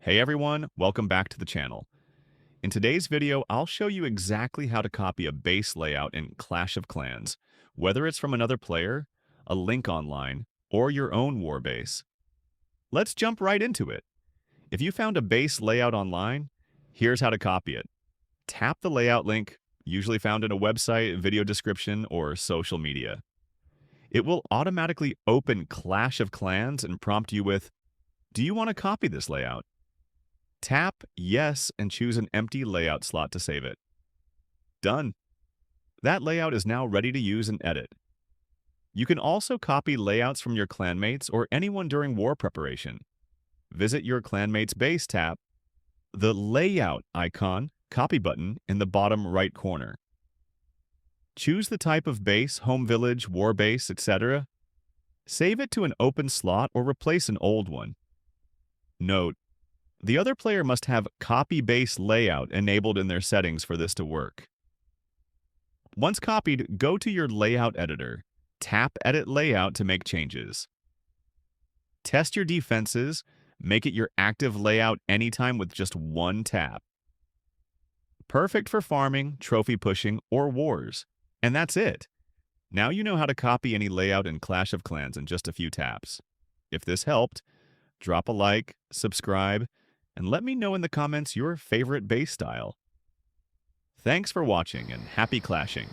Hey everyone, welcome back to the channel. In today's video, I'll show you exactly how to copy a base layout in Clash of Clans, whether it's from another player, a link online, or your own war base. Let's jump right into it. If you found a base layout online, here's how to copy it. Tap the layout link, usually found in a website, video description, or social media. It will automatically open Clash of Clans and prompt you with, "Do you want to copy this layout?" Tap Yes and choose an empty layout slot to save it. Done. That layout is now ready to use and edit. You can also copy layouts from your clanmates or anyone during war preparation. Visit your clanmate's base, tap the Layout icon, copy button in the bottom right corner. Choose the type of base, home village, war base, etc. Save it to an open slot or replace an old one. Note: the other player must have Copy Base Layout enabled in their settings for this to work. Once copied, go to your layout editor. Tap Edit Layout to make changes. Test your defenses. Make it your active layout anytime with just one tap. Perfect for farming, trophy pushing, or wars. And that's it. Now you know how to copy any layout in Clash of Clans in just a few taps. If this helped, drop a like, subscribe, and let me know in the comments your favorite base style. Thanks for watching and happy clashing!